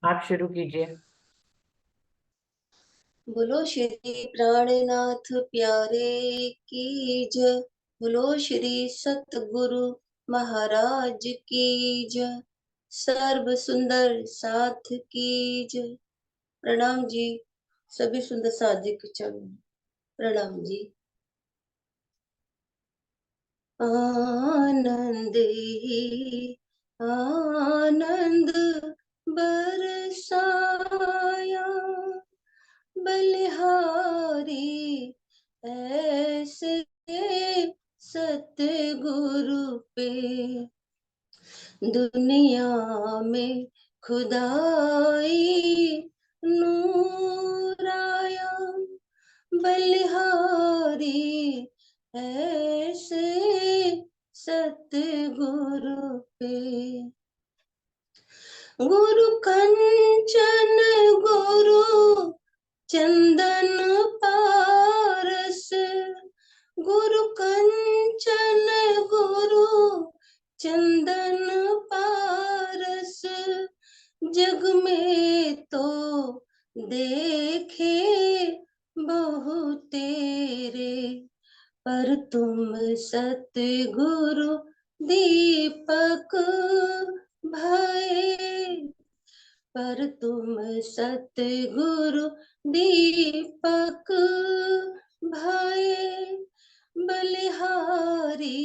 आप शुरू कीजिए। बोलो श्री प्राणनाथ प्यारे की जय। बोलो श्री सतगुरु महाराज की जय। सर्व सुंदर साथ की जय। प्रणाम जी। सभी सुंदर साधिक चरण प्रणाम जी। आनंद ही आनंद बरसाया बलिहारी ऐसे सतगुरु पे दुनिया में खुदाई नूर आया बलिहारी ऐसे सतगुरु पे। गुरु कंचन गुरु चंदन पारस गुरु कंचन गुरु चंदन पारस जग में तो देखे बहु तेरे पर तुम सतगुरु दीपक भये पर तुम सतगुरु दीपक भये बलिहारी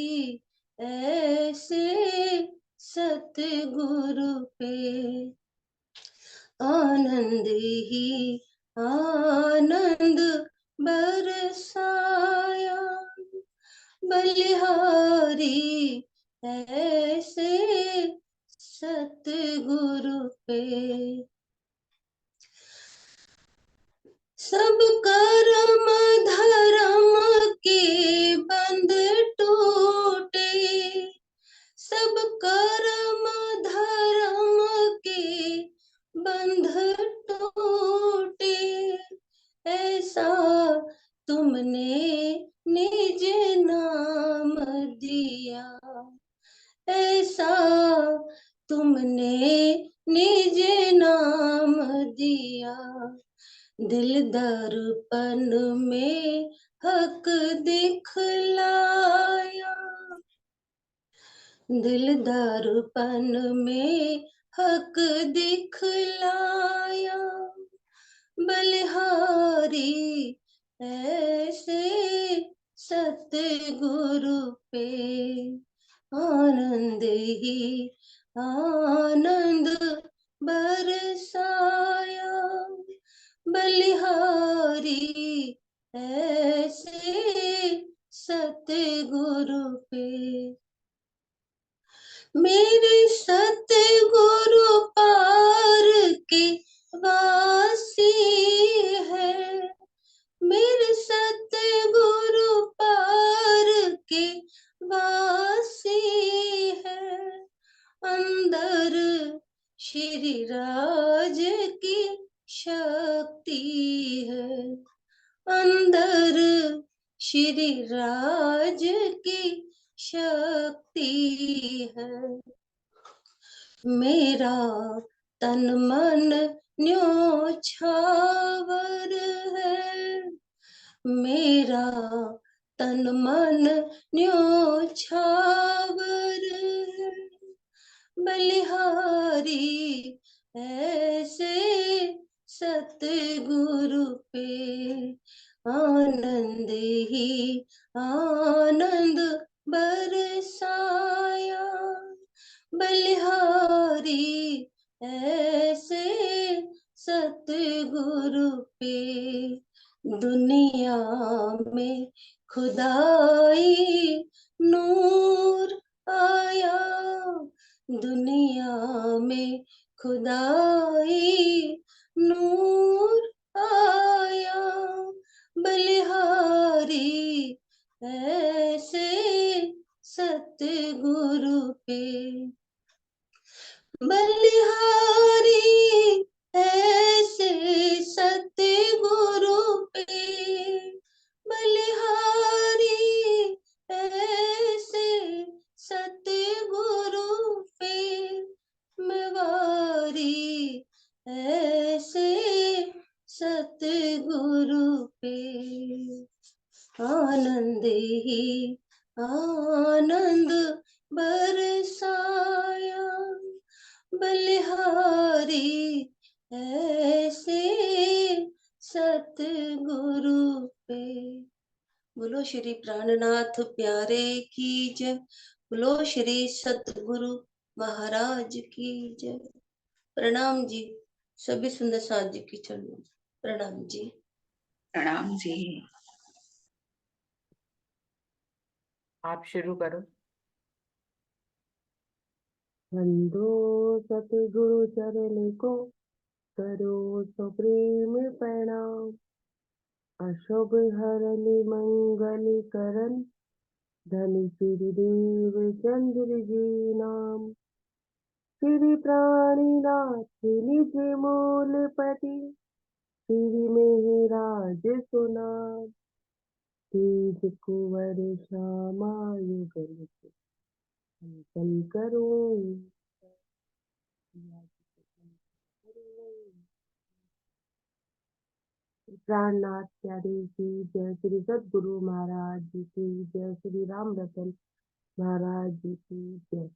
ऐसे सतगुरु पे आनंद ही आनंद बरसाया बलिहारी ऐसे सतगुरु पे। सब कर्म धर्म के बंध टूटे सब कर्म धर्म के बंध टूटे ऐसा तुमने निज नाम दिया ऐसा तुमने निज नाम दिया दिल दर्पण में हक दिखलाया दिल दर्पण में हक दिखलाया बलिहारी ऐसे सतगुरु पे आनंद ही आनंद बरसाया बलिहारी ऐसे सतगुरु पे। मेरे सतगुरु पार के वासी है मेरे सतगुरु पार के वासी है अंदर श्री राज की शक्ति है अंदर श्री राज की शक्ति है मेरा तन मन न्योछावर है मेरा तन मन न्योछावर है बलिहारी ऐसे सतगुरु पे आनंद ही आनंद बरसाया बलिहारी ऐसे सतगुरु पे दुनिया में खुदाई नूर आया दुनिया में खुदाई नूर आया बलिहारी ऐसे सतगुरु पे बलिहारी ऐसे सतगुरु पे बलिहारी ऐसे सतगुरु पे मेवारी बलिहारी ऐसे सतगुरु पे। बोलो श्री प्राणनाथ प्यारे की जय। बोलो श्री सतगुरु महाराज की जय। प्रणाम जी, सभी सुंदर साथ जी की चरणों में प्रणाम जी। प्रणाम जी। आप शुरू करो। वंदो सतगुरु चरण को, करो सो प्रेम प्रणाम। अशुभ हरन मंगल करन, धन श्री देव चंद्र जी नाम। श्री प्राणीनाथ निज मूल पति, श्री मेहराज सुनाम। तेज कुंवर श्यामा युगल, संकल करो प्राणनाथ प्यारे की जय। श्री सतगुरु महाराज जी की जय। श्री राम रतन महाराज जी की जय।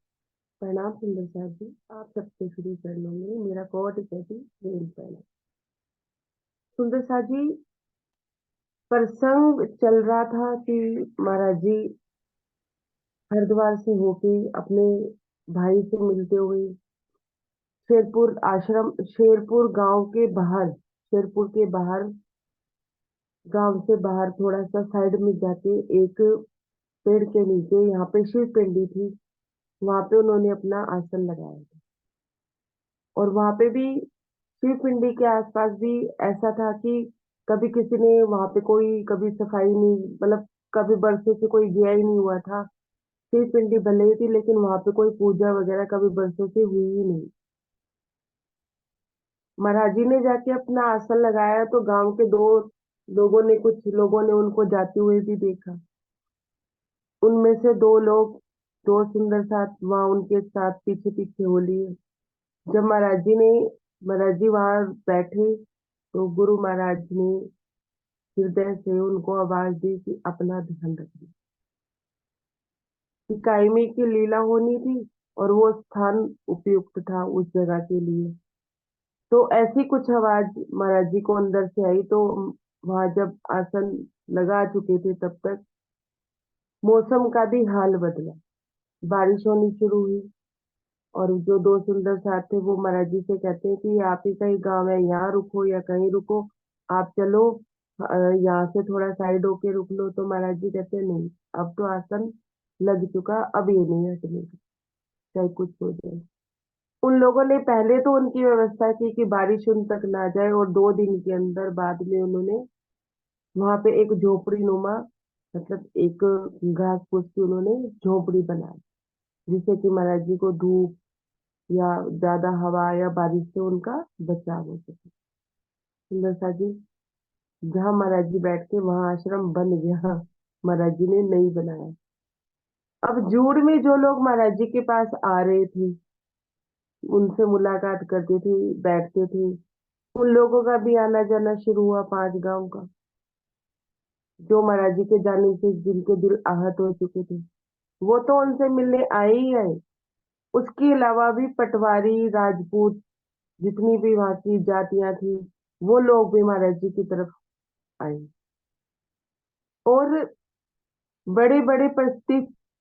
प्रणाम सुंदर साहब जी, आप सबके श्री चरणों में मेरा कोटि कोटि प्रेम प्रणाम। सुंदर साहब जी, प्रसंग चल रहा था कि महाराज जी हरिद्वार से होके अपने भाई से मिलते हुए शेरपुर आश्रम, शेरपुर गांव के बाहर, शेरपुर के बाहर, गांव से बाहर थोड़ा सा साइड में जाके एक पेड़ के नीचे, यहाँ पे शिव पिंडी थी, वहां पे उन्होंने अपना आसन लगाया था। और वहां पे भी शिव पिंडी के आसपास भी ऐसा था कि कभी किसी ने वहां पे कोई कभी सफाई नहीं, मतलब कभी बरसों से कोई गया ही नहीं हुआ था। शिव पिंडी भले ही थी लेकिन वहां पे कोई पूजा वगैरह कभी बरसों से हुई ही नहीं। महाराज जी ने जाके अपना आसन लगाया तो गांव के दो लोगों ने, कुछ लोगों ने उनको जाते हुए भी देखा। उनमें से दो लोग, दो सुंदर साथ वहां उनके साथ पीछे पीछे हो लिए। जब महाराज जी वहां बैठे तो गुरु महाराज ने हृदय से उनको आवाज दी कि अपना ध्यान रखिए, कि कायमी की लीला होनी थी और वो स्थान उपयुक्त था उस जगह के लिए। तो ऐसी कुछ आवाज महाराज जी को अंदर से आई। तो वहां जब आसन लगा चुके थे तब तक मौसम का भी हाल बदला, बारिश होनी शुरू हुई। और जो दो सुंदर साथ थे वो महाराज जी से कहते हैं कि आप ही का ही गाँव है, यहाँ रुको या कहीं रुको, आप चलो यहाँ से थोड़ा साइड होके रुक लो। तो महाराज जी कहते हैं नहीं, अब तो आसन लग चुका, अब ये नहीं हटने का, चाहे कुछ हो जाए। उन लोगों ने पहले तो उनकी व्यवस्था की कि बारिश उन तक ना जाए, और 2 दिन के अंदर बाद में उन्होंने वहां पे एक झोपड़ी नुमा, मतलब एक घास फूस की उन्होंने झोपड़ी बनाई, जिससे कि महाराज जी को धूप या ज्यादा हवा या बारिश से उनका बचाव हो सके। सुंदर सा जी, जहाँ महाराज जी बैठ के वहां आश्रम बन गया, महाराज जी ने नहीं बनाया। अब जूड़ में जो लोग महाराज जी के पास आ रहे थे, उनसे मुलाकात करते थे, बैठते थे, उन लोगों का भी आना जाना शुरू हुआ 5 गांव का। जो महाराज जी के जाने से जिनके दिल आहत हो चुके थे वो तो उनसे मिलने आए ही आए। उसके अलावा भी पटवारी, राजपूत, जितनी भी वहां की जातियां थी, वो लोग भी महाराज जी की तरफ आए। और बड़े बड़े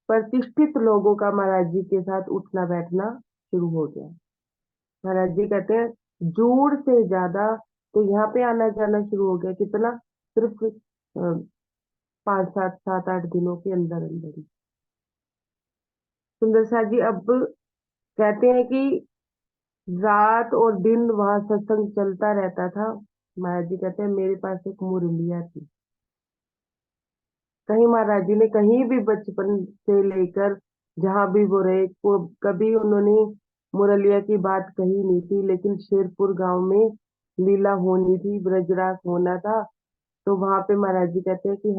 प्रतिष्ठित लोगों का महाराज जी के साथ उठना बैठना शुरू हो गया। महाराज जी कहते हैं जूड़ से ज्यादा तो यहाँ पे आना जाना शुरू हो गया। कितना? सिर्फ 5 7 7 8 दिनों के अंदर अंदर ही। सुंदर सा जी अब कहते हैं कि रात और दिन वहां सत्संग चलता रहता था। महाराज जी कहते हैं मेरे पास एक मुरलिया थी। कहीं महाराज जी ने कहीं भी बचपन से लेकर जहां भी वो रहे को कभी उन्होंने मुरलिया की बात कही नहीं थी, लेकिन शेरपुर गांव में लीला होनी थी, ब्रजरास होना था। तो वहां पे महाराज जी कहते हैं कि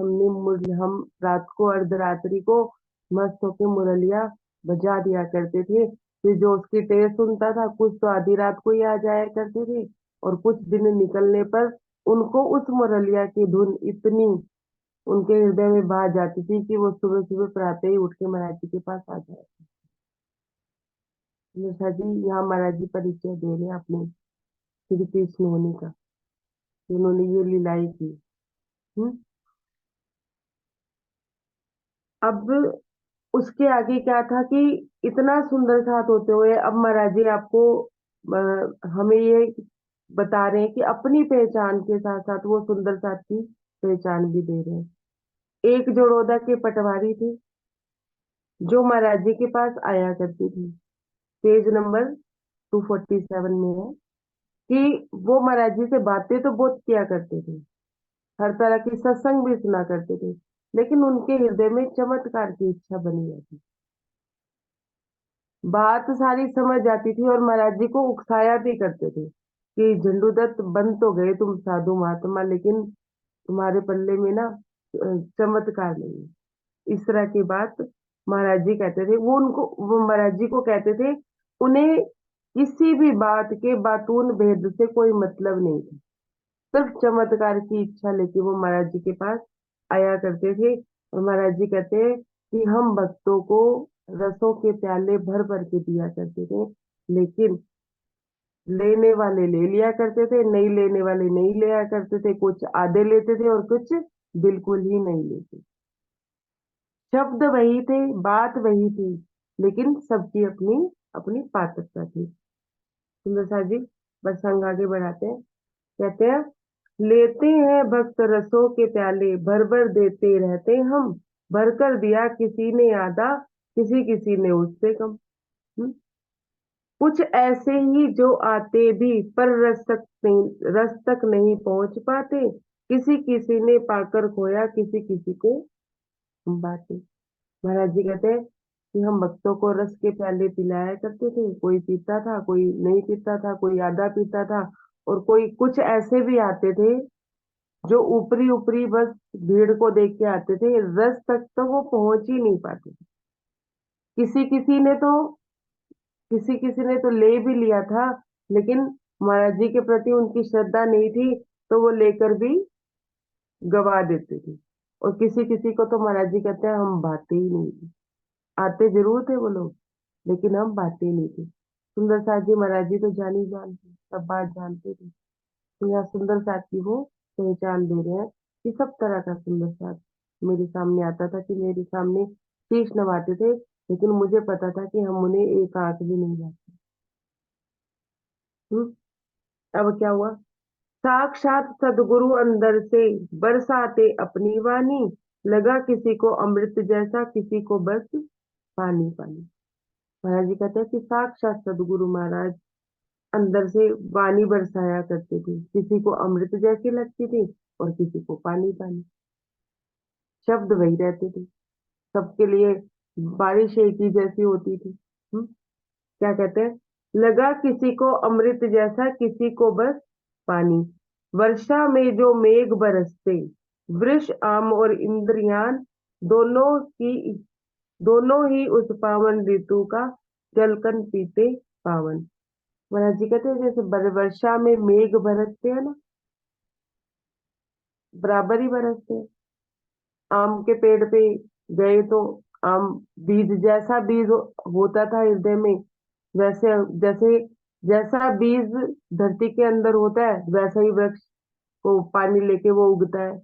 हम रात को अर्धरात्रि को मस्त होके मुरलिया बजा दिया करते थे। फिर जो उसकी टेर सुनता था, कुछ तो आधी रात को ही आ जाया करते थे, और कुछ दिन निकलने पर उनको उस मुरलिया की धुन इतनी उनके हृदय में बहा जाती थी कि वो सुबह सुबह प्रातः ही उठ के महाराज जी के पास आ जाए। निशा जी यहाँ महाराज जी परिचय दे रहे हैं अपने श्री कृष्ण होने का, कि उन्होंने ये लीलाएं की। हम्म। अब उसके आगे क्या था कि इतना सुंदर साथ होते हुए अब महाराज जी आपको हमें ये बता रहे हैं कि अपनी पहचान के साथ साथ वो सुंदर साथ की पहचान भी दे रहे हैं। एक जोड़ोदा के पटवारी थे जो महाराज जी के पास आया करती थी। पेज नंबर 247 में है कि वो महाराज जी से बातें तो बहुत किया करते थे, हर तरह की सत्संग भी सुना करते थे, लेकिन उनके हृदय में चमत्कार की इच्छा बनी रहती। बात सारी समझ जाती थी और महाराज जी को उकसाया भी करते थे कि झंडूदत्त बन तो गए तुम साधु महात्मा, लेकिन तुम्हारे पल्ले में ना चमत्कार नहीं है। इस तरह की बात महाराज जी कहते थे। वो महाराज जी को कहते थे उन्हें किसी भी बात के बातून भेद से कोई मतलब नहीं था, सिर्फ चमत्कार की इच्छा लेके वो महाराज जी के पास आया करते थे। और महाराज जी कहते हैं कि हम भक्तों को रसों के प्याले भर भर के दिया करते थे, लेकिन लेने वाले ले लिया करते थे, नहीं लेने वाले नहीं लिया करते थे, कुछ आधे लेते थे और कुछ बिल्कुल ही नहीं लेते। शब्द वही थे, बात वही थी, लेकिन सबकी अपनी अपनी पात्रता थी। सुंदर सा जी बस संग आगे बढ़ाते हैं। कहते हैं लेते हैं भक्त रसों के प्याले भर भर देते रहते हम, भर कर दिया किसी ने आधा, किसी किसी ने उससे कम। हम्म? कुछ ऐसे ही जो आते भी पर रस तक नहीं पहुंच पाते, किसी किसी ने पाकर खोया किसी किसी को बातें। महाराज जी कहते हैं कि हम भक्तों को रस के प्याले पिलाया करते थे, कोई पीता था कोई नहीं पीता था, कोई आधा पीता था, और कोई कुछ ऐसे भी आते थे जो ऊपरी ऊपरी बस भीड़ को देख के आते थे, रस तक तो वो पहुंच ही नहीं पाते थे। किसी किसी ने तो किसी किसी ने तो ले भी लिया था, लेकिन महाराज जी के प्रति उनकी श्रद्धा नहीं थी, तो वो लेकर भी गवा देते थे। और किसी किसी को तो महाराज जी कहते हैं हम भाते ही नहीं थे, आते जरूर थे वो लोग, लेकिन हम भाते ही नहीं थे। सुंदर साथ जी महाराज जी तो जानी जान थे, सब बात जानते थे। तो यहाँ सुंदर साथ की वो पहचान दे रहे हैं कि सब तरह का सुंदर साथ मेरे सामने आता था, कि मेरे सामने शीश नवाते थे, लेकिन मुझे पता था कि हम उन्हें एक आंख भी नहीं जाते। अब क्या हुआ? साक्षात सदगुरु अंदर से बरसाते अपनी वाणी, लगा किसी को अमृत जैसा किसी को बस पानी पानी। महाराज जी कहते हैं कि साक्षात सदगुरु महाराज अंदर से वाणी बरसाया करते थे, किसी को अमृत जैसी लगती थी और किसी को पानी पानी। शब्द वही रहते थे, सबके लिए बारिश एक ही जैसी होती थी। क्या कहते हैं? लगा किसी को अमृत जैसा किसी को बस पानी, वर्षा में जो मेघ बरसते, वृष आम और इंद्रियान दोनों ही उस पावन ऋतु का जलकन पीते पावन। महाराज जी कहते हैं जैसे वर्षा में मेघ बरसते हैं ना, बराबर ही बरसते हैं। आम के पेड़ पे गए तो आम बीज जैसा बीज होता था हृदय में, वैसे जैसे जैसा बीज धरती के अंदर होता है वैसा ही वृक्ष को पानी लेके वो उगता है।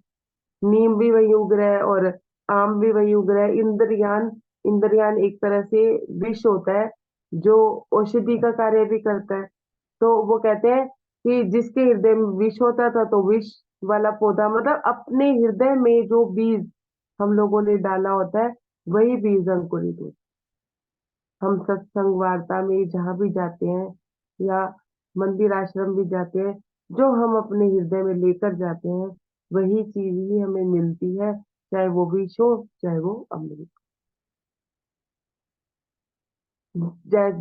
नीम भी वही उग रहा है और आम भी वही उग रहा है। इंद्रयान इंद्रयान एक तरह से विष होता है जो औषधि का कार्य भी करता है। तो वो कहते हैं कि जिसके हृदय में विष होता था तो विष वाला पौधा, मतलब अपने हृदय में जो बीज हम लोगों ने डाला होता है वही बीज अंकुरित होता है। हम सत्संग वार्ता में जहाँ भी जाते हैं या मंदिर आश्रम भी जाते हैं, जो हम अपने हृदय में लेकर जाते हैं वही चीज ही हमें मिलती है, चाहे वो विष हो चाहे वो अमृत।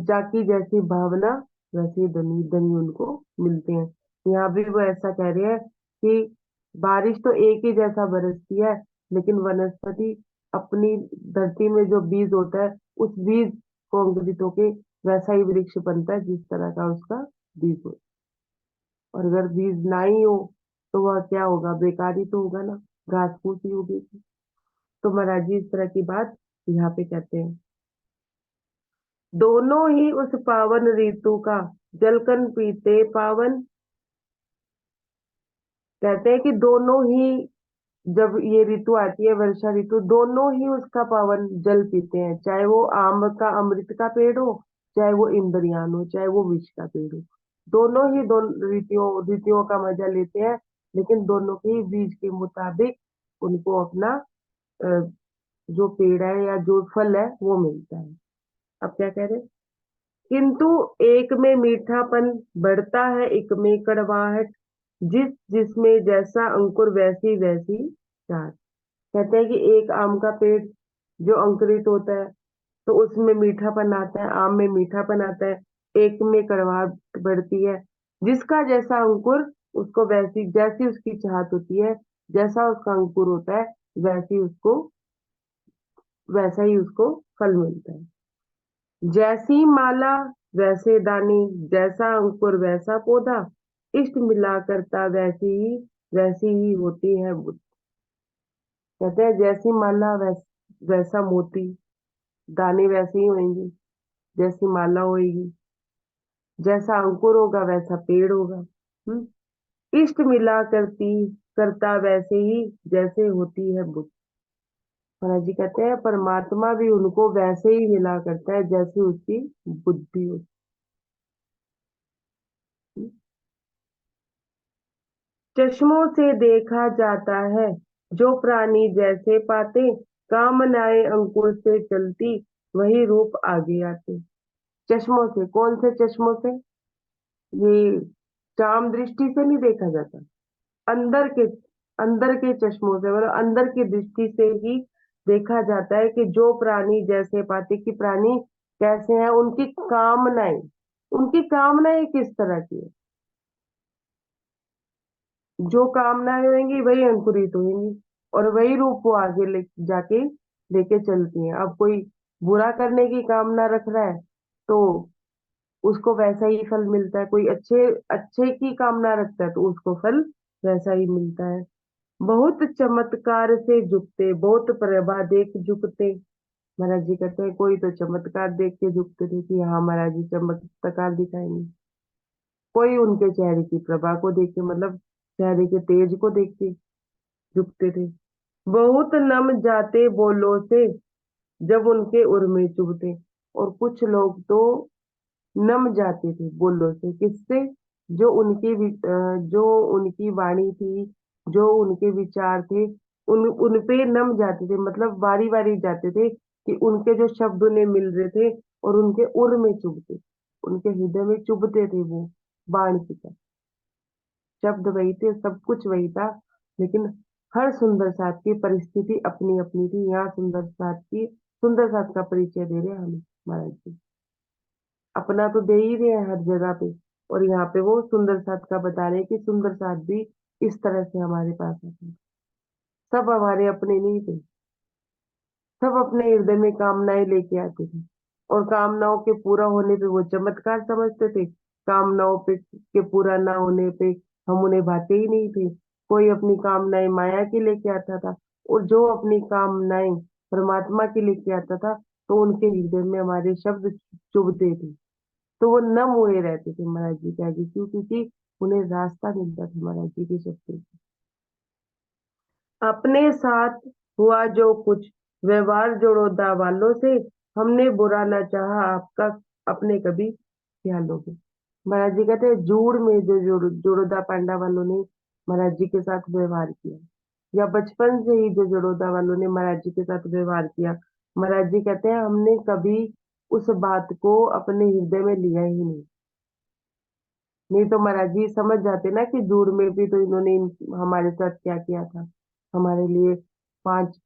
जाकी जैसी भावना वैसे धनी धनी उनको मिलते हैं। यहाँ भी वो ऐसा कह रहे हैं कि बारिश तो एक ही जैसा बरसती है, लेकिन वनस्पति अपनी धरती में जो बीज होता है उस बीज को अंकुरित होके वैसा ही वृक्ष बनता है जिस तरह का उसका बीज हो। और अगर बीज ना ही हो तो वह क्या होगा? बेकार ही तो होगा ना, घास फूस ही उगेगी। तो महाराज जी इस तरह की बात यहाँ पे कहते हैं। दोनों ही उस पावन ऋतु का जलकन पीते पावन। कहते हैं कि दोनों ही, जब ये ऋतु आती है वर्षा ऋतु, दोनों ही उसका पावन जल पीते हैं, चाहे वो आम का अमृत का पेड़ हो, चाहे वो इंद्रयान हो, चाहे वो विष का पेड़ हो। दोनों ही ऋतुओं का मजा लेते हैं, लेकिन दोनों के ही बीज के मुताबिक उनको अपना अ, जो पेड़ है या जो फल है वो मिलता है। अब क्या कह रहे हैं? किंतु एक में मीठापन बढ़ता है, एक में कड़वाहट, जिसमें जैसा अंकुर वैसी वैसी चार। कहते हैं कि एक आम का पेड़ जो अंकुरित होता है तो उसमें मीठापन आता है, आम में मीठापन आता है, एक में कड़वाहट बढ़ती है। जिसका जैसा अंकुर, उसको वैसी जैसी उसकी चाहत होती है, जैसा उसका अंकुर होता है वैसा ही उसको फल मिलता है। जैसी माला वैसे दानी, जैसा अंकुर वैसा पौधा, इष्ट मिला करता वैसी ही होती है बुद्धि। कहते हैं जैसी माला वैसा मोती, दाने वैसे ही होंगे, जैसी माला होगी, जैसा अंकुर होगा वैसा पेड़ होगा। इष्ट मिला करता वैसे ही जैसे होती है बुद्धि। महाराज जी कहते हैं परमात्मा भी उनको वैसे ही मिला करता है जैसे उसकी बुद्धि होती है। चश्मों से देखा जाता है जो प्राणी जैसे पाते, कामनाएं अंकुर से चलती, वही रूप आगे आते। चश्मों से, कौन से चश्मों से? ये चाम दृष्टि से नहीं देखा जाता, अंदर के अंदर के चश्मों से, मतलब अंदर की दृष्टि से ही देखा जाता है कि जो प्राणी जैसे पाते, कि प्राणी कैसे हैं, उनकी कामनाएं किस तरह की है। जो कामनाएं होंगी वही अंकुरित होंगी और वही रूप वो आगे जाके लेके चलती हैं। अब कोई बुरा करने की कामना रख रहा है तो उसको वैसा ही फल मिलता है, कोई अच्छे अच्छे की कामना रखता है तो उसको फल वैसा ही मिलता है। बहुत चमत्कार से झुकते, बहुत प्रभा देख झुकते। महाराज जी कहते हैं कोई तो चमत्कार देख के झुकते थे कि हाँ महाराज जी चमत्कार दिखाएंगे, कोई उनके चेहरे की प्रभा को देख के, मतलब चेहरे के तेज को देख के झुकते थे। बहुत नम जाते बोलों से जब उनके उर में चुभते। और कुछ लोग तो नम जाते थे बोलों से, किससे? जो उनकी वाणी थी, जो उनके विचार थे, उन पे नम जाते थे, मतलब बारी बारी जाते थे कि उनके जो शब्द उन्हें मिल रहे थे और उनके उर में चुभते, उनके हृदय में चुभते थे वो बाण की तरह। शब्द वही थे, सब कुछ वही था, लेकिन हर सुंदर साथ की परिस्थिति अपनी अपनी थी। यहाँ सुंदर साथ का परिचय दे रहे हैं हमें महाराज जी। अपना तो दे ही रहे हैं हर जगह पे, और यहाँ पे वो सुंदर साथ का बता रहे हैं कि सुंदर साथ भी इस तरह से हमारे पास आते हैं। सब हमारे अपने नहीं थे, सब अपने हृदय में कामनाएं लेके आते थे, और कामनाओं के पूरा होने पे वो चमत्कार समझते थे, कामनाओं पे के पूरा ना होने पे हम उन्हें भाते ही नहीं थे। कोई अपनी कामनाएं माया की लेके आता था, और जो अपनी कामनाएं परमात्मा की लेके आता था तो उनके हृदय में हमारे शब्द चुभते थे, तो वो नम हुए रहते थे महाराज जी के आगे। क्यों? क्योंकि उन्हें रास्ता मिलता था महाराज जी के शब्द से। अपने साथ हुआ जो कुछ व्यवहार जोड़ोदा वालों से, हमने बुरा न चाहा आपका अपने कभी ख्यालों में। महाराज जी कहते हैं जूड़ में जो जोड़ोदा पांडा वालों ने महाराज जी के साथ व्यवहार किया, या बचपन से ही जो जोड़ोदा वालों ने महाराज जी के साथ व्यवहार किया, महाराज जी कहते हैं हमने कभी उस बात को अपने हृदय में लिया ही नहीं। नहीं तो महाराज जी समझ जाते ना कि जूड़ में भी तो इन्होंने हमारे साथ क्या किया था। हमारे लिए 5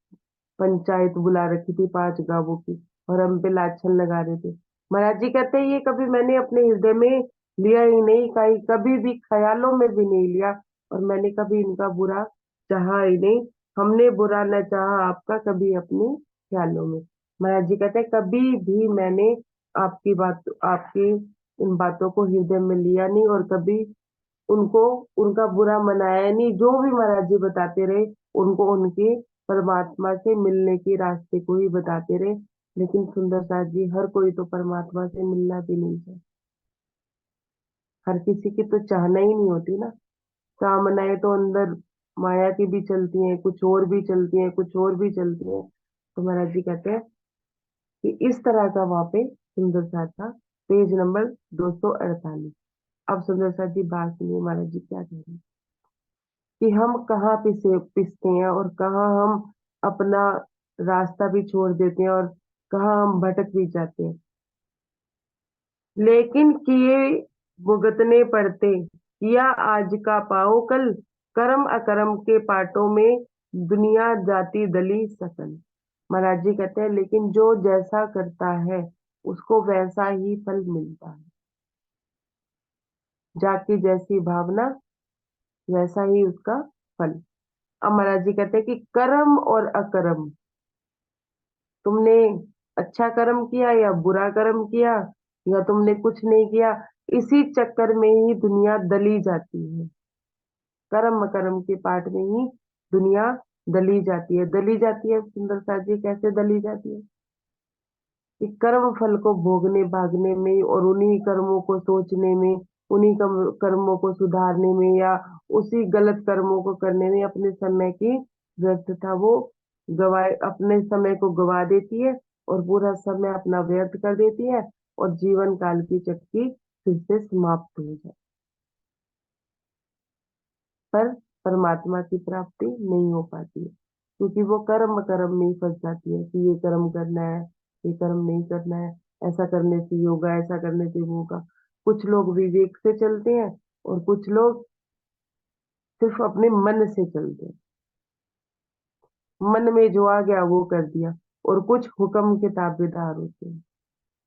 पंचायत बुला रखी थी 5 गांवों की, और हम पे लाछन लगा रहे थे। महाराज जी कहते हैं ये कभी मैंने अपने हृदय में लिया ही नहीं, कहीं कभी भी ख्यालों में भी नहीं लिया, और मैंने कभी इनका बुरा चाहा ही नहीं। हमने बुरा न चाहा आपका कभी अपने ख्यालों में। महाराज जी कहते हैं कभी भी मैंने आपकी इन बातों को हृदय में लिया नहीं, और कभी उनको उनका बुरा मनाया नहीं। जो भी महाराज जी बताते रहे उनको उनके परमात्मा से मिलने के रास्ते को ही बताते रहे, लेकिन सुंदर साथ जी हर कोई तो परमात्मा से मिलना भी नहीं चाहता। हर किसी की तो चाहना ही नहीं होती ना। कामनाएं तो अंदर माया की भी चलती हैं, कुछ और भी चलती हैं, कुछ और भी चलती हैं। तो महाराज जी कहते हैं कि इस तरह का वहां पे सुंदर साथ था। Page number 248। अब सुंदर साथ जी बात सुनिए, महाराज जी क्या कह रहे हैं कि हम कहाँ पिसते हैं और कहाँ हम अपना रास्ता भी छोड़ देते हैं और कहाँ हम भटक भी जाते हैं। लेकिन किए भुगतने पड़ते, किया आज का पाओ कल, कर्म अकर्म के पाटों में दुनिया जाती दली सकल। महाराज जी कहते हैं लेकिन जो जैसा करता है उसको वैसा ही फल मिलता है। जाकी जैसी भावना वैसा ही उसका फल। अब महाराज जी कहते हैं कि कर्म और अकर्म, तुमने अच्छा कर्म किया या बुरा कर्म किया या तुमने कुछ नहीं किया, इसी चक्कर में ही दुनिया दली जाती है। कर्म कर्म के पाठ में ही दुनिया दली जाती है। दली जाती है सुंदर साथ जी, कैसे दली जाती है कि कर्म फल को भोगने भागने में और उन्हीं कर्मों को सोचने में, उन्हीं कर्मों को सुधारने में या उसी गलत कर्मों को करने में अपने समय की व्यर्थता वो गवाए, अपने समय को गवा देती है और पूरा समय अपना व्यर्थ कर देती है और जीवन काल की चक्की फिर से समाप्त हो जाए। पर परमात्मा की प्राप्ति नहीं हो पाती है क्योंकि वो कर्म कर्म में ही फंस जाती है कि ये कर्म करना है, ये कर्म नहीं करना है, ऐसा करने से ये होगा, ऐसा करने से वो होगा। कुछ लोग विवेक से चलते हैं और कुछ लोग सिर्फ अपने मन से चलते हैं। मन में जो आ गया वो कर दिया। और कुछ हुक्म के ताबेदार होते हैं।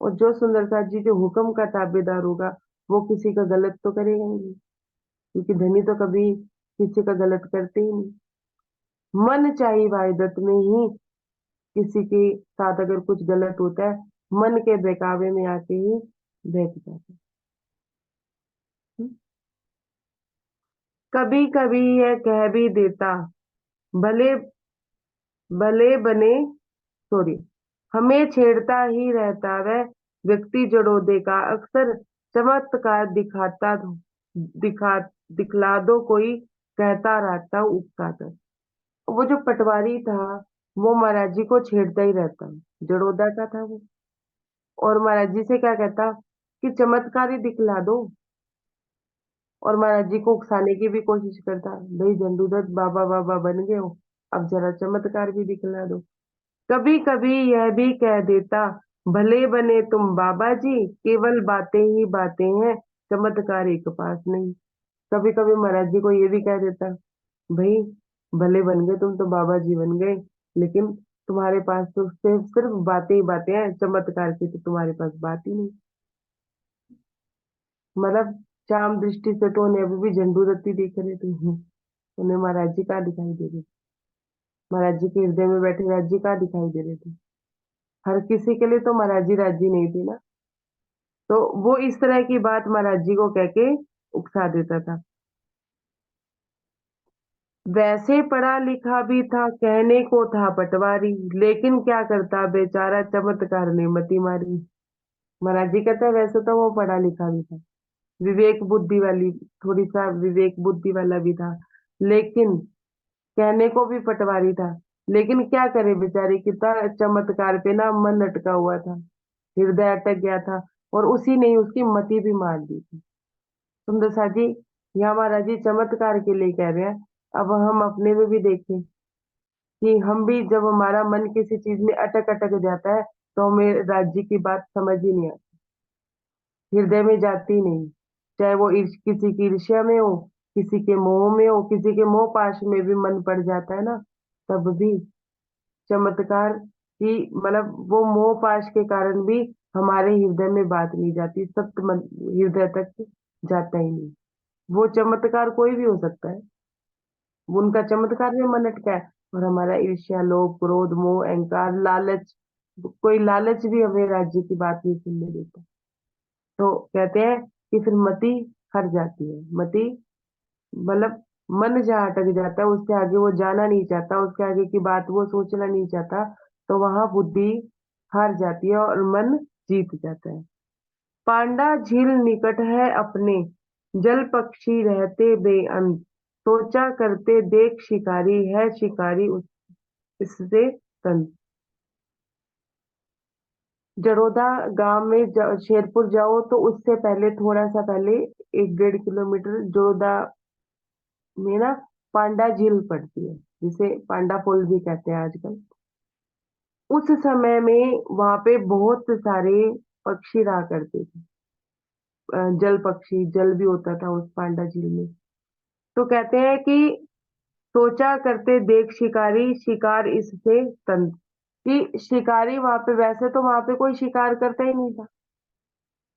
और जो सुंदर साथ जी जो हुक्म का ताबेदार होगा वो किसी का गलत तो करेगा ही नहीं, क्योंकि धनी तो कभी किसी का गलत करते ही नहीं। मन चाही वाहिदत में ही किसी के साथ अगर कुछ गलत होता है, मन के बहकावे में आके ही बहक जाता है। कभी कभी यह कह भी देता, भले भले बने, सॉरी, हमें छेड़ता ही रहता वह व्यक्ति जड़ोदे का अक्सर, चमत्कार दिखा दिखला दो कोई, कहता रहता उकसा कर। वो जो पटवारी था वो महाराज जी को छेड़ता ही रहता, जड़ोदा का था वो। और महाराज जी से क्या कहता कि चमत्कार ही दिखला दो, और महाराज जी को उकसाने की भी कोशिश करता, भाई झंडूदत्त बाबा बाबा बन गए हो, अब जरा चमत्कार भी दिखला दो। कभी कभी यह भी कह देता, भले बने तुम बाबा जी, केवल बातें ही बातें हैं, चमत्कार एक पास नहीं। कभी कभी महाराज जी को ये भी कह देता, भाई भले बन गए तुम तो बाबा जी बन गए, लेकिन तुम्हारे पास तो सिर्फ सिर्फ बातें ही बातें हैं, चमत्कार की तो तुम्हारे पास बात ही नहीं। मतलब चाम दृष्टि से तो उन्हें अभी भी झंडू रत्ती दिख रहे थे। उन्हें महाराज जी कहाँ दिखाई दे रहे थे? महाराज जी के हृदय में बैठे राज जी कहाँ दिखाई दे रहे थे? हर किसी के लिए तो महाराज जी राजी नहीं थे ना। तो वो इस तरह की बात महाराज जी को कह के उकसा देता था। वैसे पढ़ा लिखा भी था, कहने को था पटवारी, लेकिन क्या करता बेचारा, चमत्कार ने मती मारी। महाराज जी कहते हैं वैसे तो वो पढ़ा लिखा भी था, विवेक बुद्धि वाली, थोड़ी सा विवेक बुद्धि वाला भी था, लेकिन कहने को भी पटवारी था, लेकिन क्या करे बेचारे, कितना चमत्कार पे ना मन अटका हुआ था, हृदय अटक गया था और उसी ने उसकी मति भी मार दी थी। सुंदर सा जी यहाँ महाराज जी चमत्कार के लिए कह रहे हैं। अब हम अपने में भी देखें कि हम भी जब हमारा मन किसी चीज में अटक अटक जाता है तो हमें राज्य की बात समझ ही नहीं आती, हृदय में जाती नहीं। चाहे वो किसी की ईर्ष्या में हो, किसी के मोह में हो, किसी के मोह पाश में भी मन पड़ जाता है ना, तब भी चमत्कार की मतलब वो मोह पाश के कारण भी हमारे हृदय में बात नहीं जाती, सत्य हृदय तक जाता ही नहीं। वो चमत्कार कोई भी हो सकता है, उनका चमत्कार में मन अटका है, और हमारा ईर्ष्या लोभ क्रोध मोह अहंकार लालच, कोई लालच भी हमें राज्य की बात नहीं सुनने देता। तो कहते हैं कि फिर मति हर जाती है। मति मतलब मन जहाँ अटक जाता है उससे आगे वो जाना नहीं चाहता, उसके आगे की बात वो सोचना नहीं चाहता, तो वहां बुद्धि हार जाती है और मन जीत जाता है। पांडा झील निकट है अपने, जल पक्षी रहते बेअंत, सोचा करते देख शिकारी, है शिकारी इससे तंग। जड़ोदा गांव में शेरपुर जाओ तो उससे पहले थोड़ा सा पहले 1-1.5 किलोमीटर जड़ोदा में ना पांडा झील पड़ती है, जिसे पांडा फॉल भी कहते हैं आजकल। उस समय में वहां पे बहुत सारे पक्षी रहा करते थे। जल पक्षी, जल भी होता था उस पांडा झील में। तो कहते हैं कि सोचा करते देख शिकारी, शिकार इससे तंग, कि शिकारी वहां पे, वैसे तो वहां पे कोई शिकार करता ही नहीं था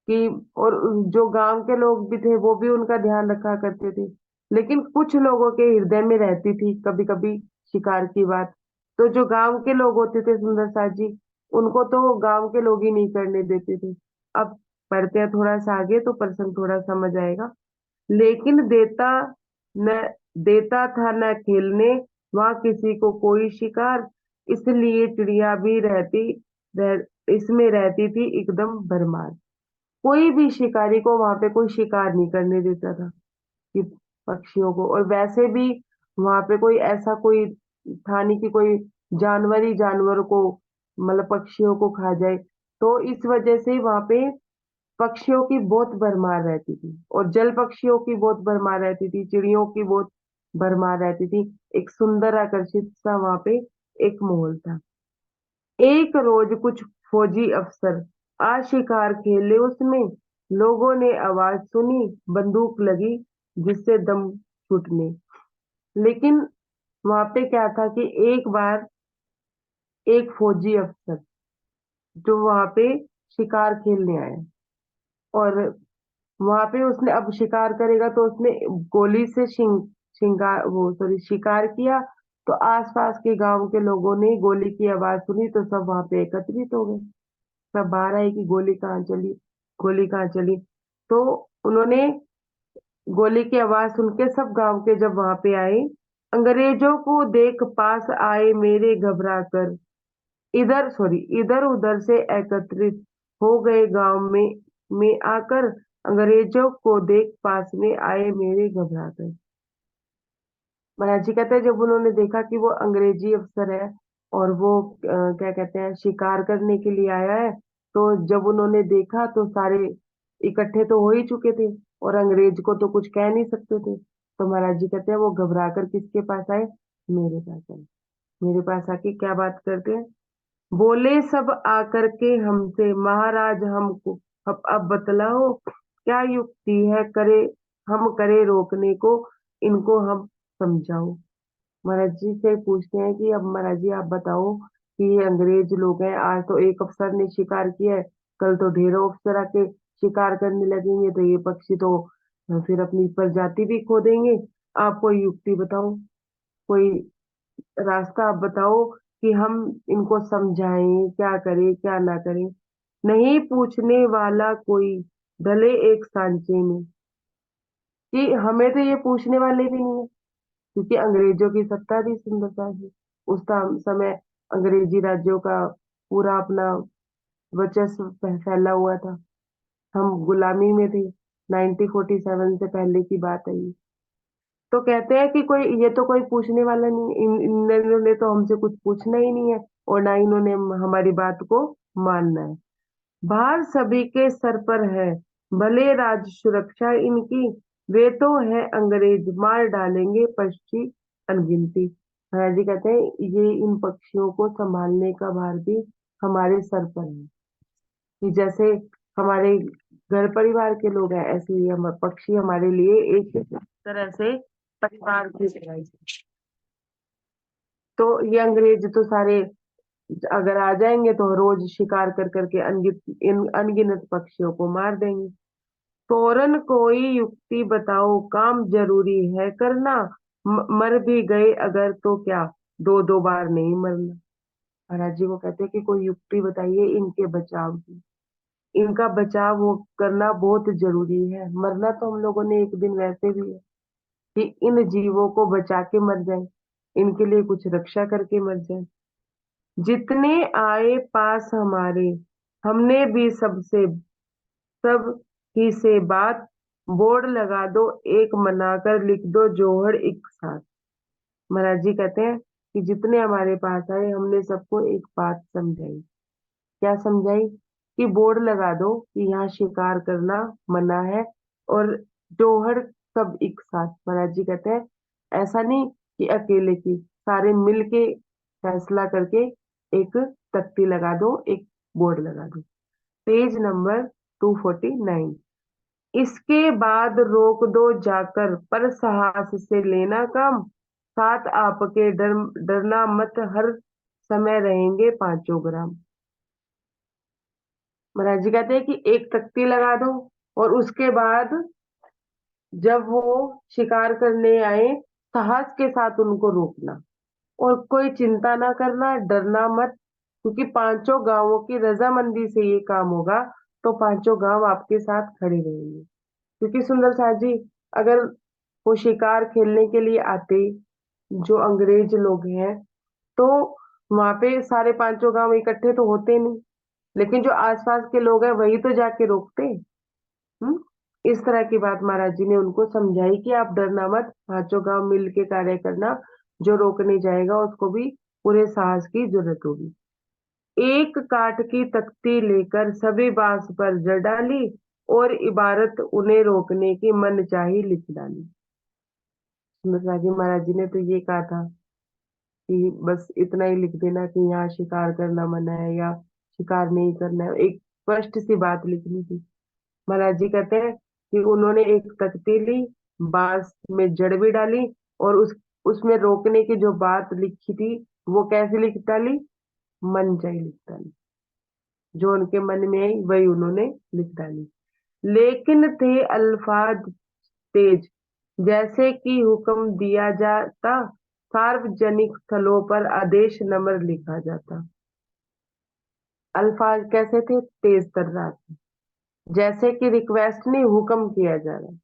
कि, और जो गांव के लोग भी थे वो भी उनका ध्यान रखा करते थे, लेकिन कुछ लोगों के हृदय में रहती थी कभी कभी शिकार की बात। तो जो गांव के लोग होते थे सुंदर साथ जी, उनको तो गांव के लोग ही नहीं करने देते थे। अब पढ़ते हैं थोड़ा सा आगे तो प्रसंग थोड़ा समझ आएगा। लेकिन न देता था न खेलने, वहां किसी को कोई शिकार, इसलिए चिड़िया भी इसमें रहती थी एकदम भरमार। कोई भी शिकारी को वहां पे कोई शिकार नहीं करने देता था कि पक्षियों को, और वैसे भी वहां पे कोई ऐसा कोई था नहीं कि कोई जानवर ही जानवर को, मतलब पक्षियों को खा जाए। तो इस वजह से वहां पे पक्षियों की बहुत भरमार रहती थी, और जल पक्षियों की बहुत भरमार रहती थी, चिड़ियों की बहुत भरमार रहती थी। एक सुंदर आकर्षित सा वहां पे एक माहौल था। एक रोज कुछ फौजी अफसर आज शिकार खेले, उसमें लोगों ने आवाज सुनी, बंदूक लगी जिससे दम छूटने। लेकिन वहां पे क्या था कि एक बार एक फौजी अफसर जो वहां पे शिकार खेलने आया, और वहां पे उसने, अब शिकार करेगा तो उसने गोली से शिंगार वो सॉरी शिकार किया। तो आसपास के गांव के लोगों ने गोली की आवाज सुनी तो सब वहां पे एकत्रित हो गए। सब बाहर आई कि गोली कहाँ चली, गोली कहाँ चली। तो उन्होंने गोली की आवाज सुन के सब गांव के जब वहां पे आए, अंग्रेजों को देख पास आए मेरे घबरा कर, इधर उधर से एकत्रित हो गए गांव में आकर, अंग्रेजों को देख पास में आए मेरे घबरा कर। महाराज जी कहते हैं जब उन्होंने देखा कि वो अंग्रेजी अफसर है और वो क्या कहते हैं शिकार करने के लिए आया है, तो जब उन्होंने देखा तो सारे इकट्ठे तो हो ही चुके थे, और अंग्रेज को तो कुछ कह नहीं सकते थे। तो महाराज जी कहते हैं वो घबरा कर किसके पास आए, मेरे पास आए। मेरे पास आके क्या बात करते हैं, बोले सब आकर के हमसे, महाराज हमको अब बतलाओ क्या युक्ति है, करे हम करे रोकने को, इनको हम समझाओ। महाराज जी से पूछते हैं कि अब महाराज जी आप बताओ कि ये अंग्रेज लोग हैं, आज तो एक अफसर ने शिकार किया है, कल तो ढेरों अफसर आके शिकार करने लगेंगे, तो ये पक्षी तो फिर अपनी प्रजाति भी खो देंगे। आप कोई युक्ति बताओ, कोई रास्ता आप बताओ कि हम इनको समझाएं, क्या करें क्या ना करें। नहीं पूछने वाला कोई, भले एक सांचे में, कि हमें तो ये पूछने वाले भी नहीं है, क्योंकि अंग्रेजों की सत्ता थी सुंदरता जी। उस समय अंग्रेजी राज्यों का पूरा अपना वर्चस्व फैला हुआ था। हम गुलामी में थे, 1947 से पहले की बात है ये। तो कहते हैं कि कोई, ये तो कोई पूछने वाला नहीं, इन्होंने तो हमसे कुछ पूछना ही नहीं है, और ना इन्होंने हमारी बात को मानना है। भार सभी के सर पर है, भले राज सुरक्षा इनकी, वे तो है अंग्रेज, मार डालेंगे पक्षी अनगिनती। महाराज जी कहते हैं ये इन पक्षियों को संभालने का भार भी हमारे सर पर है, कि जैसे हमारे घर परिवार के लोग हैं, ऐसे ही हम पक्षी हमारे लिए एक तरह से परिवार की तरह ही। तो ये अंग्रेज तो सारे अगर आ जाएंगे तो रोज शिकार कर करके अनगिनत पक्षियों को मार देंगे। फौरन कोई युक्ति बताओ, काम जरूरी है करना, मर भी गए अगर तो क्या, दो दो बार नहीं मरना। महाराज जी को कहते हैं कि कोई युक्ति बताइए इनके बचाव की, इनका बचाव वो करना बहुत जरूरी है, मरना तो हम लोगों ने एक दिन वैसे भी है, कि इन जीवों को बचा के मर जाए, इनके लिए कुछ रक्षा करके मर जाए। जितने आए पास हमारे, हमने भी सबसे सब ही से बात, बोर्ड लगा दो एक मनाकर, लिख दो जोहर एक साथ। महाराज जी कहते हैं कि जितने हमारे पास आए हमने सबको एक बात समझाई। क्या समझाई? कि बोर्ड लगा दो कि यहाँ शिकार करना मना है, और जोहर सब एक साथ। महाराज जी कहते हैं ऐसा नहीं कि अकेले की, सारे मिल के फैसला करके एक तख्ती लगा दो, एक बोर्ड लगा दो। Page number 249। इसके बाद रोक दो जाकर, पर साहस से लेना काम, साथ आपके डरना मत, हर समय रहेंगे 5 ग्राम। महाराज जी कहते हैं कि एक तख्ती लगा दो, और उसके बाद जब वो शिकार करने आए, साहस के साथ उनको रोकना, और कोई चिंता ना करना, डरना मत, क्योंकि 5 गांवों की रजामंदी से ये काम होगा, तो 5 गांव आपके साथ खड़े रहेंगे। क्योंकि सुंदर साहब जी, अगर वो शिकार खेलने के लिए आते, जो अंग्रेज लोग हैं, तो वहां पे सारे 5 गांव इकट्ठे तो होते नहीं, लेकिन जो आसपास के लोग हैं वही तो जाके रोकते। हम्म। इस तरह की बात महाराज जी ने उनको समझाई कि आप डरना मत, 5 गांव मिल के कार्य करना, जो रोकने जाएगा उसको भी पूरे साहस की जरूरत होगी। एक काठ की तख्ती लेकर सभी बांस पर जड़ डाली, और इबारत उन्हें रोकने की मन चाही लिख डाली। सुंदर जी महाराज जी ने तो ये कहा था कि बस इतना ही लिख देना कि यहाँ शिकार करना मना है, या शिकार नहीं करना है, एक स्पष्ट सी बात लिखनी थी। महाराज जी कहते हैं कि उन्होंने एक तख्ती ली, बांस में जड़ भी डाली, और उसमें रोकने की जो बात लिखी थी वो कैसे लिख डाली? मन चाही लिख डाली। जो उनके मन में आई वही उन्होंने लिख डाली। लेकिन थे अल्फाज तेज, जैसे कि हुक्म दिया जाता, सार्वजनिक स्थलों पर आदेश नंबर लिखा जाता। अल्फाज कैसे थे? तेज तर्रार थे, जैसे कि रिक्वेस्ट नहीं, हुक्म किया जा रहा है।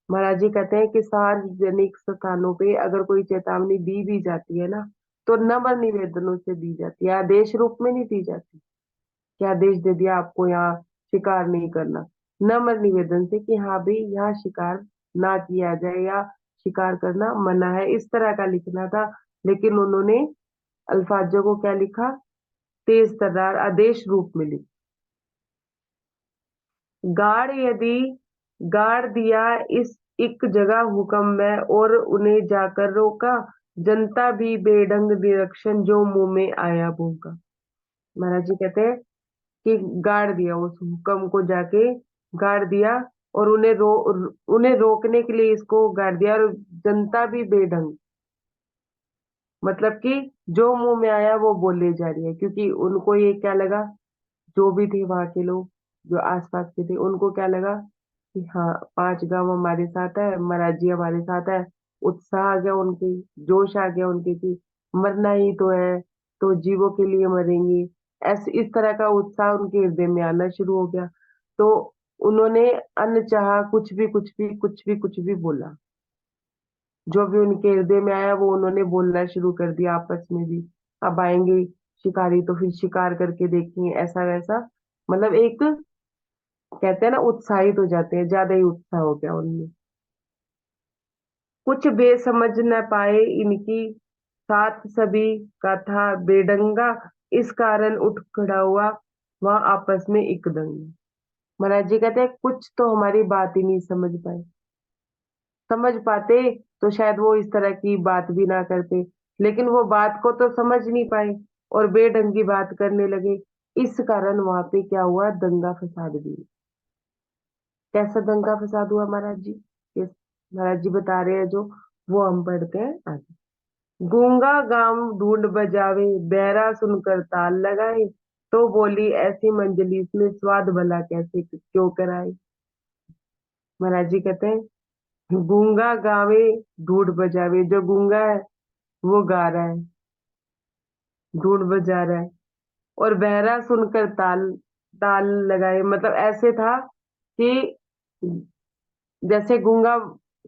महाराज जी कहते हैं कि सार्वजनिक स्थानों पे अगर कोई चेतावनी दी भी जाती है ना, तो नम्र निवेदनों से दी जाती है, आदेश रूप में नहीं दी जाती कि आदेश दे दिया आपको यहाँ शिकार नहीं करना। नम्र निवेदन से कि हाँ भाई यहाँ शिकार ना किया जाए, या शिकार करना मना है, इस तरह का लिखना था। लेकिन उन्होंने अल्फाजों को क्या लिखा? तेज तर्रार आदेश रूप में लिखा। गाड़ यदि गाड़ दिया इस एक जगह हुक्म में, और उन्हें जाकर रोका, जनता भी बेढंग निरीक्षण, जो मुंह में आया भूखा। महाराज जी कहते हैं कि गाड़ दिया, उस हुक्म को जाके गाड़ दिया, और उन्हें रोकने के लिए इसको गाड़ दिया, और जनता भी बेढंग, मतलब कि जो मुंह में आया वो बोले जा रही है, क्योंकि उनको ये क्या लगा, जो भी थे वहां के लोग, जो आसपास के थे, उनको क्या लगा कि हाँ 5 गांव हमारे साथ है, महाराज जी हमारे साथ है। उत्साह आ गया उनके, जोश आ गया उनके कि मरना ही तो है, तो जीवों के लिए मरेंगे। ऐसे इस तरह का उत्साह उनके हृदय में आना शुरू हो गया। तो उन्होंने अनचाहा कुछ भी बोला, जो भी उनके हृदय में आया वो उन्होंने बोलना शुरू कर दिया आपस में भी। अब आएंगे शिकारी तो फिर शिकार करके देखेंगे, ऐसा वैसा, मतलब एक कहते हैं ना, उत्साहित हो जाते हैं, ज्यादा ही उत्साह हो गया उनमें। कुछ बेसमझ न पाए इनकी, साथ सभी का था बेडंगा, इस कारण उठ खड़ा हुआ वहां आपस में एक दंगा। महाराज जी कहते हैं कुछ तो हमारी बात ही नहीं समझ पाए, समझ पाते तो शायद वो इस तरह की बात भी ना करते, लेकिन वो बात को तो समझ नहीं पाए और बेढंग की बात करने लगे। इस कारण वहां पे क्या हुआ? दंगा फसाद भी। कैसा दंगा फसाद हुआ महाराज जी? ये महाराज जी बता रहे हैं जो, वो हम पढ़ते हैं आगे। गूंगा गांव ढूंढ बजावे, बहरा सुनकर ताल लगाए, तो बोली ऐसी मंजली इसमें स्वाद भला कैसे क्यों कराए। महाराज जी कहते हैं गूंगा गावे ढूंढ बजावे, जो गूंगा है वो गा रहा है, ढूंढ बजा रहा है, और बहरा सुनकर ताल ताल लगाए, मतलब ऐसे था कि जैसे गूंगा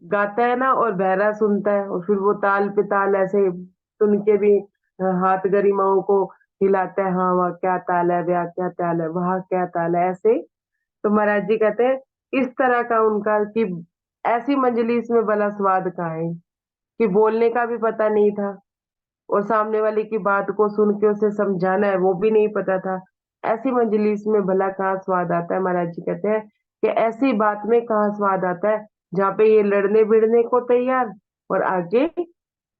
गाता है ना और बहरा सुनता है, और फिर वो ताल पे ताल ऐसे सुन के भी हाथ गरिमाओं को हिलाता है, हाँ वहाँ क्या ताल है, वहाँ क्या ताल है, वहाँ क्या ताल है, ऐसे। तो महाराज जी कहते हैं इस तरह का उनका कि ऐसी मंजलिस में भला स्वाद कहाँ है, कि बोलने का भी पता नहीं था और सामने वाले की बात को सुन के उसे समझाना है वो भी नहीं पता था। ऐसी मंजलिस में भला कहाँ स्वाद आता है। महाराज जी कहते हैं कि ऐसी बात में कहाँ स्वाद आता है जहाँ पे ये लड़ने भिड़ने को तैयार और आगे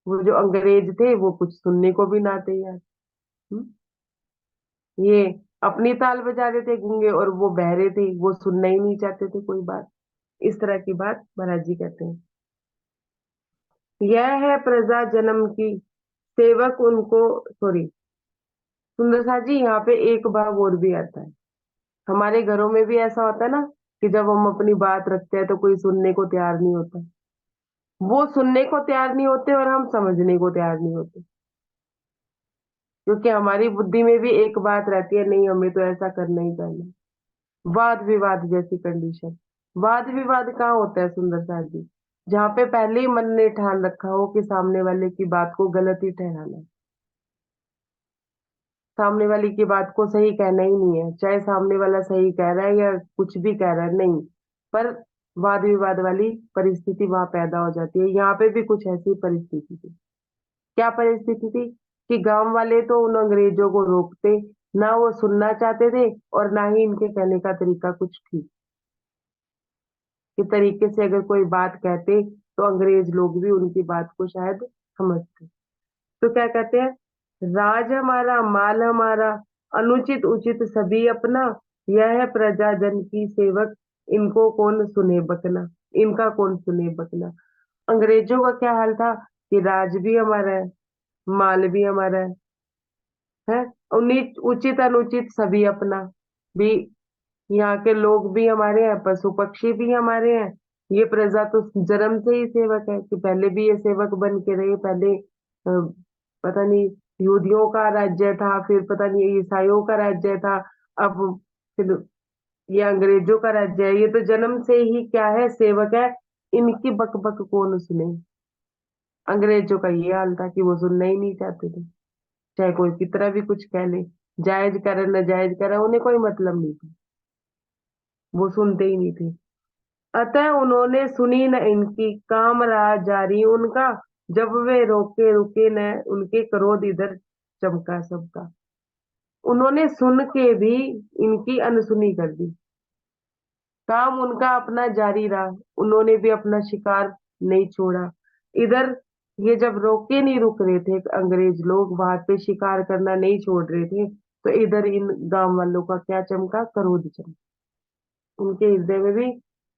वो जो अंग्रेज थे वो कुछ सुनने को भी ना तैयार। हम्म? ये अपनी ताल बजा रहे थे गूंगे और वो बहरे थे, वो सुनना ही नहीं चाहते थे कोई बात। इस तरह की बात महाराज जी कहते हैं। यह है प्रजा जन्म की, सेवक उनको, सॉरी सुंदर सा जी, यहाँ पे एक भाव और भी आता है। हमारे घरों में भी ऐसा होता है ना कि जब हम अपनी बात रखते हैं तो कोई सुनने को तैयार नहीं होता। वो सुनने को तैयार नहीं होते और हम समझने को तैयार नहीं होते, क्योंकि हमारी बुद्धि में भी एक बात रहती है, नहीं हमें तो ऐसा करना ही करना है। वाद विवाद जैसी कंडीशन। वाद विवाद कहाँ होता है सुंदर सा जी? जहाँ पे पहले ही मन ने ठान रखा हो कि सामने वाले की बात को गलत ही ठहराना है, सामने वाले की बात को सही कहना ही नहीं है, चाहे सामने वाला सही कह रहा है या कुछ भी कह रहा है, नहीं। पर वाद विवाद वाली परिस्थिति वहां पैदा हो जाती है। यहाँ पे भी कुछ ऐसी परिस्थिति थी। क्या परिस्थिति थी? कि गांव वाले तो उन अंग्रेजों को रोकते, ना वो सुनना चाहते थे और ना ही इनके कहने का तरीका कुछ ठीक के तरीके से अगर कोई बात कहते तो अंग्रेज लोग भी उनकी बात को शायद समझते। तो क्या कहते हैं, राज हमारा माल हमारा, अनुचित उचित सभी अपना, यह है प्रजा जन की सेवक, इनको कौन सुने बकना, इनका कौन सुने बकना। अंग्रेजों का क्या हाल था कि राज भी हमारा है, माल भी हमारा है, उचित अनुचित सभी अपना भी, यहाँ के लोग भी हमारे हैं, पशु पक्षी भी हमारे हैं। ये प्रजा तो जन्म से ही सेवक है, कि पहले भी ये सेवक बन के रहे। पहले पता नहीं यहूदियों का राज्य था, फिर पता नहीं ईसाइयों का राज्य था, अब फिर ये अंग्रेजों का राज्य है। ये तो जन्म से ही क्या है, सेवक है। इनकी बक बक कौन सुने। अंग्रेजों का ये हाल था कि वो सुनना ही नहीं चाहते थे, चाहे कोई कितना भी कुछ कह ले, जायज करे न जायज करे, उन्हें कोई मतलब नहीं था, वो सुनते ही नहीं थे। अतः उन्होंने सुनी न इनकी, काम रहा जारी उनका, जब वे रोके रुके न उनके, क्रोध इधर चमका सबका। उन्होंने सुन के भी इनकी अनसुनी कर दी, काम उनका अपना जारी रहा, उन्होंने भी अपना शिकार नहीं छोड़ा। इधर ये जब रोके नहीं रुक रहे थे अंग्रेज लोग, वहां पे शिकार करना नहीं छोड़ रहे थे, तो इधर इन गांव वालों का क्या चमका, क्रोध चमका। उनके हृदय में भी